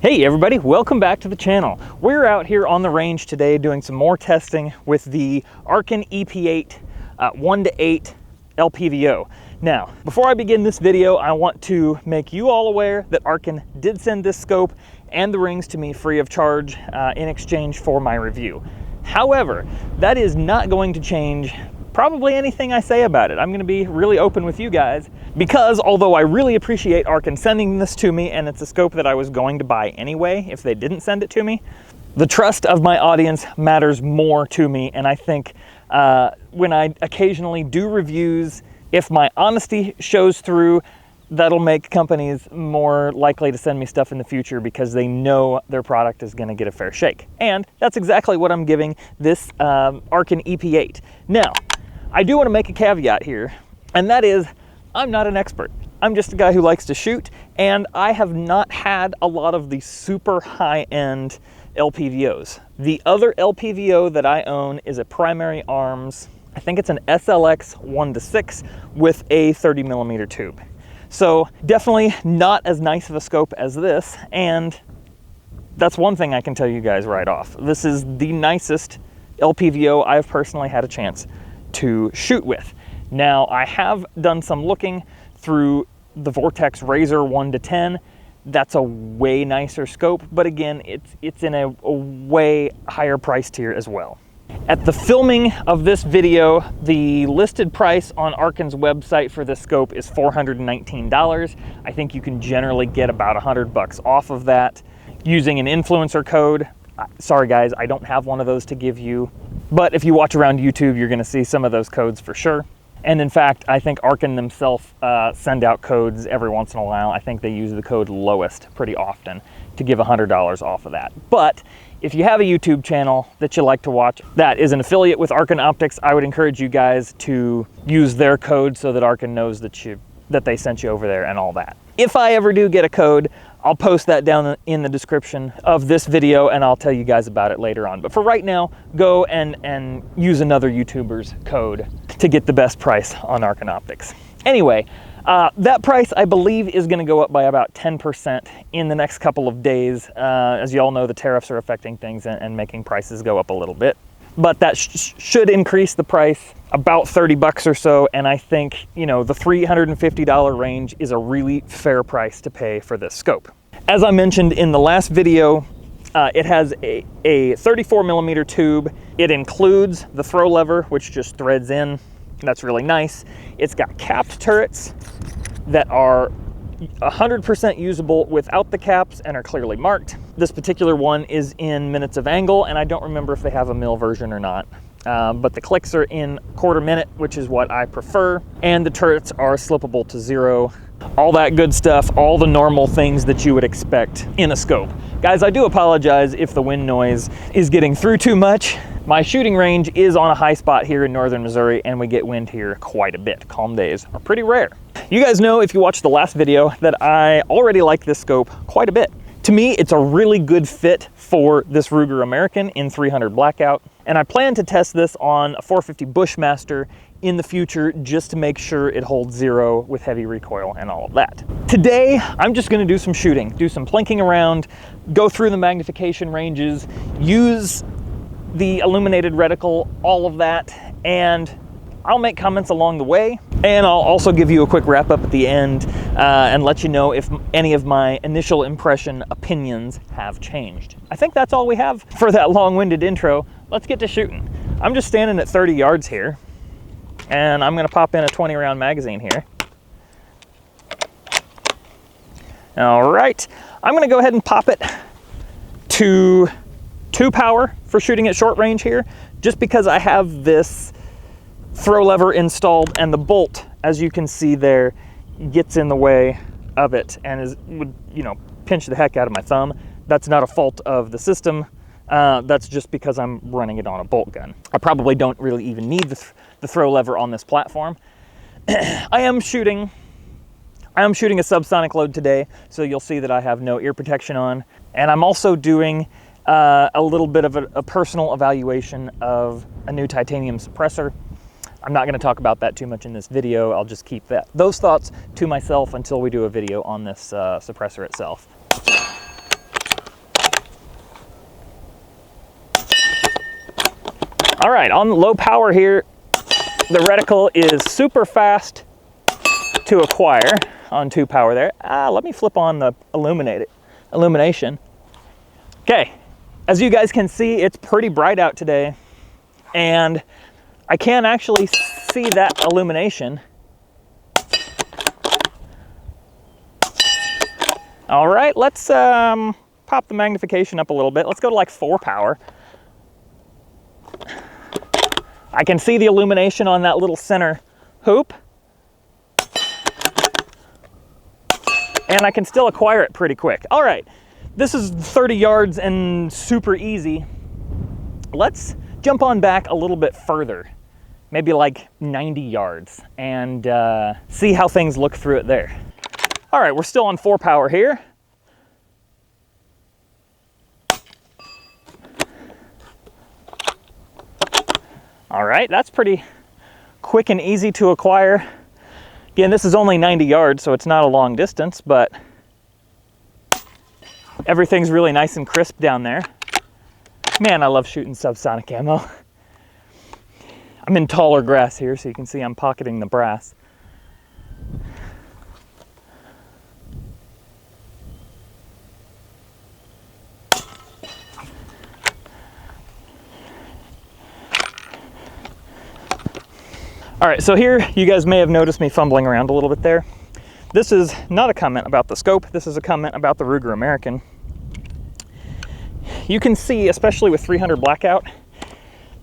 Hey everybody, welcome back to the channel. We're out here on the range today doing some more testing with the Arken EP-8 1:8 LPVO. Now, before I begin this video, I want to make you all aware that Arken did send this scope and the rings to me free of charge in exchange for my review. However, that is not going to change probably anything I say about it. I'm going to be really open with you guys because although I really appreciate Arken sending this to me, and it's a scope that I was going to buy anyway if they didn't send it to me, the trust of my audience matters more to me. And I think when I occasionally do reviews, if my honesty shows through, that'll make companies more likely to send me stuff in the future because they know their product is going to get a fair shake. And that's exactly what I'm giving this Arken EP-8. Now, I do want to make a caveat here, and that is I'm not an expert. I'm just a guy who likes to shoot, and I have not had a lot of the super high-end LPVOs. The other LPVO that I own is a Primary Arms, I think it's an SLX 1:6 with a 30mm tube. So definitely not as nice of a scope as this, and that's one thing I can tell you guys right off. This is the nicest LPVO I've personally had a chance to shoot with. Now, I have done some looking through the Vortex Razor 1:10. That's a way nicer scope, but again, it's in a way higher price tier as well. At the filming of this video, the listed price on Arken's website for this scope is $419. I think you can generally get about $100 off of that using an influencer code. Sorry guys, I don't have one of those to give you, but if you watch around YouTube, you're gonna see some of those codes for sure. And in fact, I think Arken themselves send out codes every once in a while. I think they use the code LOWEST pretty often to give $100 off of that. But if you have a YouTube channel that you like to watch that is an affiliate with Arken Optics, I would encourage you guys to use their code so that Arken knows that they sent you over there and all that. If I ever do get a code, I'll post that down in the description of this video and I'll tell you guys about it later on. But for right now, go and use another YouTuber's code to get the best price on Arken Optics. Anyway, that price I believe is going to go up by about 10% in the next couple of days. As you all know, the tariffs are affecting things and making prices go up a little bit. But that should increase the price about $30 or so, and I think, you know, the $350 range is a really fair price to pay for this scope. As I mentioned in the last video, it has a 34mm tube. It includes the throw lever, which just threads in. That's really nice. It's got capped turrets that are 100% usable without the caps and are clearly marked. This particular one is in minutes of angle, and I don't remember if they have a mil version or not. But the clicks are in 1/4 minute, which is what I prefer, and the turrets are slippable to 0. All that good stuff, all the normal things that you would expect in a scope. Guys, I do apologize if the wind noise is getting through too much. My shooting range is on a high spot here in northern Missouri, and we get wind here quite a bit. Calm days are pretty rare. You guys know, if you watched the last video, that I already like this scope quite a bit. To me, it's a really good fit for this Ruger American in 300 blackout, and I plan to test this on a 450 Bushmaster in the future just to make sure it holds 0 with heavy recoil and all of that. Today, I'm just gonna do some shooting, do some plinking around, go through the magnification ranges, use the illuminated reticle, all of that, and I'll make comments along the way, and I'll also give you a quick wrap up at the end and let you know if any of my initial impression opinions have changed. I think that's all we have for that long-winded intro. Let's get to shooting. I'm just standing at 30 yards here, and I'm gonna pop in a 20-round magazine here. All right, I'm gonna go ahead and pop it to 2 power for shooting at short range here, just because I have this throw lever installed and the bolt, as you can see there, gets in the way of it and would, you know, pinch the heck out of my thumb. That's not a fault of the system. That's just because I'm running it on a bolt gun. I probably don't really even need the throw lever on this platform. I am shooting a subsonic load today, so you'll see that I have no ear protection on. And I'm also doing a little bit of a personal evaluation of a new titanium suppressor. I'm not going to talk about that too much in this video. I'll just keep those thoughts to myself until we do a video on this suppressor itself. All right, on low power here, the reticle is super fast to acquire on 2 power there. Let me flip on the illumination. Okay, as you guys can see, it's pretty bright out today, and I can actually see that illumination. All right, let's pop the magnification up a little bit. Let's go to like 4 power. I can see the illumination on that little center hoop. And I can still acquire it pretty quick. All right, this is 30 yards and super easy. Let's jump on back a little bit further, maybe like 90 yards, and see how things look through it there. All right, we're still on 4 power here. All right, that's pretty quick and easy to acquire. Again, this is only 90 yards, so it's not a long distance, but everything's really nice and crisp down there. Man, I love shooting subsonic ammo. I'm in taller grass here, so you can see I'm pocketing the brass. All right, so here you guys may have noticed me fumbling around a little bit there. This is not a comment about the scope, this is a comment about the Ruger American. You can see, especially with 300 blackout,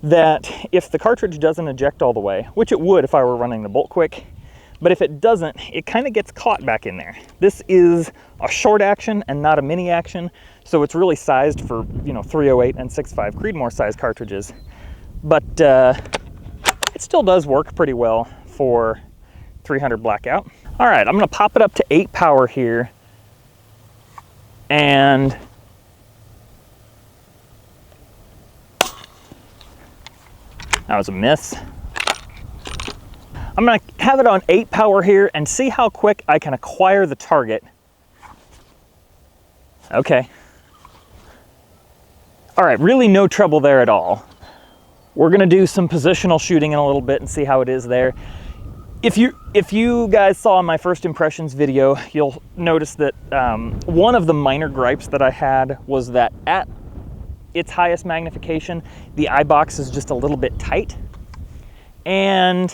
that if the cartridge doesn't eject all the way, which it would if I were running the bolt quick, but if it doesn't, it kind of gets caught back in there. This is a short action and not a mini action, so it's really sized for, you know, 308 and 6.5 Creedmoor size cartridges. But it still does work pretty well for 300 blackout. All right, I'm gonna pop it up to 8 power here, and that was a miss. I'm gonna have it on 8 power here and see how quick I can acquire the target. Okay. All right, really no trouble there at all. We're gonna do some positional shooting in a little bit and see how it is there. If you guys saw my first impressions video, you'll notice that one of the minor gripes that I had was that at its highest magnification, the eye box is just a little bit tight. And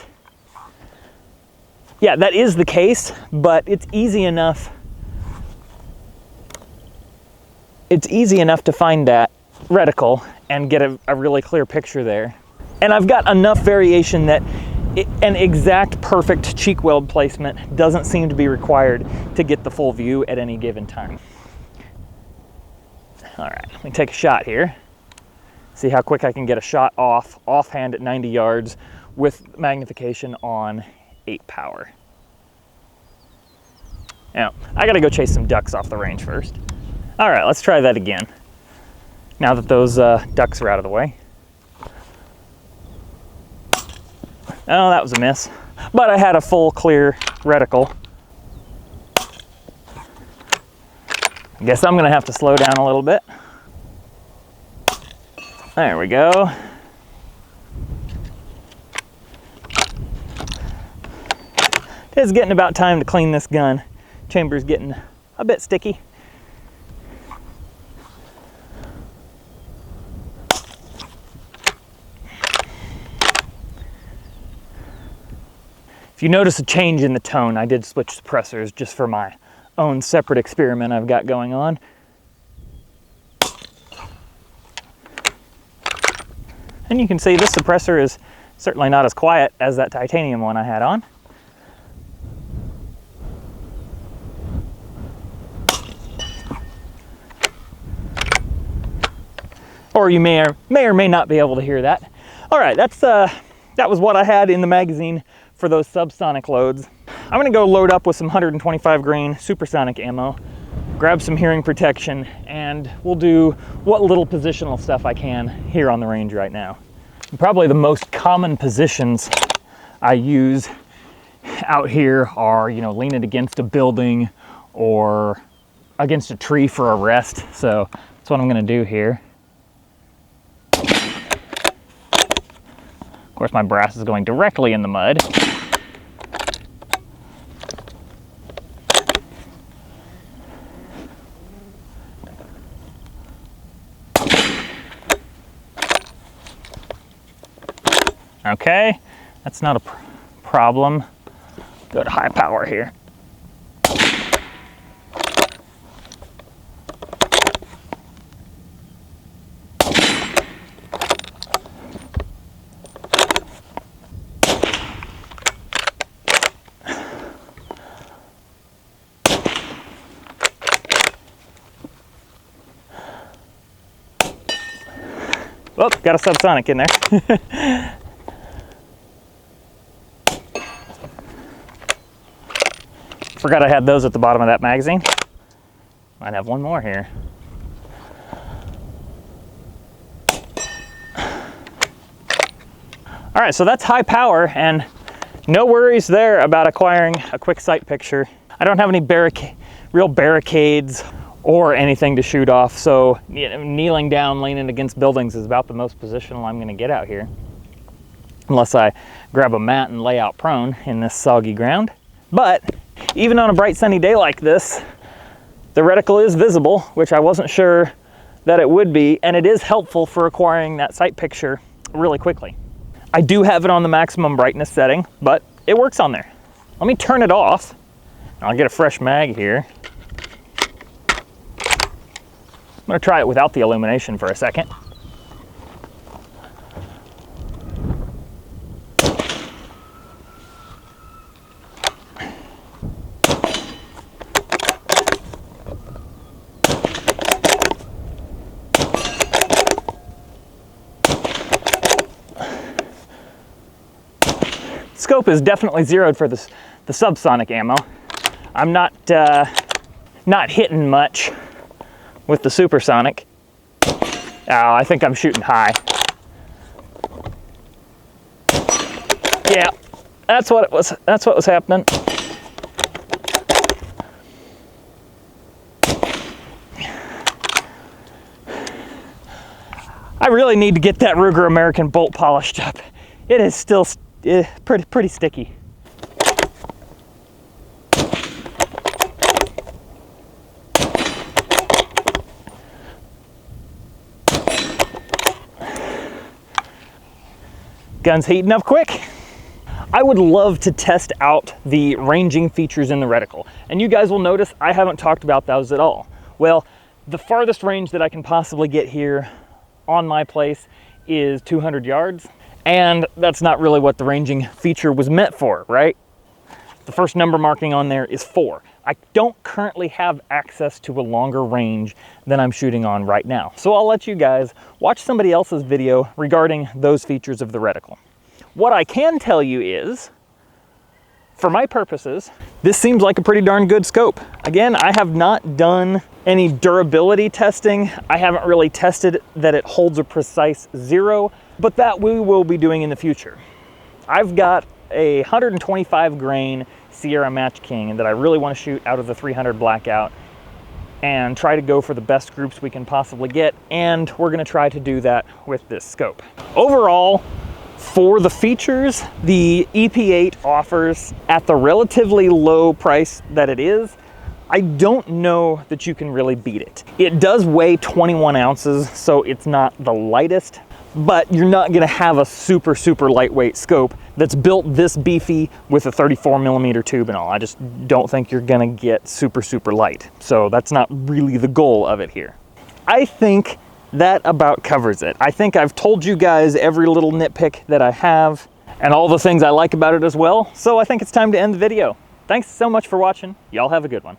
yeah, that is the case, but it's easy enough. It's easy enough to find that reticle and get a really clear picture there. And I've got enough variation that an exact perfect cheek weld placement doesn't seem to be required to get the full view at any given time. All right, let me take a shot here. See how quick I can get a shot offhand at 90 yards with magnification on 8 power. Now, I gotta go chase some ducks off the range first. All right, let's try that again, now that those ducks are out of the way. Oh, that was a miss, but I had a full clear reticle. I guess I'm gonna have to slow down a little bit. There we go. It's getting about time to clean this gun. Chamber's getting a bit sticky. If you notice a change in the tone, I did switch suppressors just for my own separate experiment I've got going on. And you can see this suppressor is certainly not as quiet as that titanium one I had on. Or you may or may not be able to hear that. All right, that was what I had in the magazine for those subsonic loads. I'm gonna go load up with some 125 grain supersonic ammo, grab some hearing protection, and we'll do what little positional stuff I can here on the range right now. And probably the most common positions I use out here are, you know, leaning against a building or against a tree for a rest. So that's what I'm gonna do here. course, my brass is going directly in the mud. Okay, that's not a problem. Go to high power here. Oh, got a subsonic in there. Forgot I had those at the bottom of that magazine. Might have one more here. All right, so that's high power, and no worries there about acquiring a quick sight picture. I don't have any real barricades or anything to shoot off, so kneeling down, leaning against buildings is about the most positional I'm gonna get out here. Unless I grab a mat and lay out prone in this soggy ground. But even on a bright sunny day like this, the reticle is visible, which I wasn't sure that it would be, and it is helpful for acquiring that sight picture really quickly. I do have it on the maximum brightness setting, but it works on there. Let me turn it off. I'll get a fresh mag here. I'm gonna try it without the illumination for a second. Scope is definitely zeroed for the subsonic ammo. I'm not hitting much with the supersonic. Oh, I think I'm shooting high. Yeah, that's what it was. That's what was happening. I really need to get that Ruger American bolt polished up. It is still pretty sticky. Gun's heating up quick. I would love to test out the ranging features in the reticle, and you guys will notice I haven't talked about those at all. Well, the farthest range that I can possibly get here on my place is 200 yards, and that's not really what the ranging feature was meant for, right? The first number marking on there is 4. I don't currently have access to a longer range than I'm shooting on right now. So I'll let you guys watch somebody else's video regarding those features of the reticle. What I can tell you is, for my purposes, this seems like a pretty darn good scope. Again, I have not done any durability testing. I haven't really tested that it holds a precise 0, but that we will be doing in the future. I've got a 125 grain Sierra Match King that I really want to shoot out of the 300 blackout and try to go for the best groups we can possibly get, and we're going to try to do that with this scope. Overall, for the features the EP-8 offers at the relatively low price that it is, I don't know that you can really beat it. It does weigh 21 ounces, so it's not the lightest, but you're not gonna have a super lightweight scope that's built this beefy with a 34mm tube and all. I just don't think you're gonna get super light. So that's not really the goal of it here. I think that about covers it. I think I've told you guys every little nitpick that I have and all the things I like about it as well. So I think it's time to end the video. Thanks so much for watching. Y'all have a good one.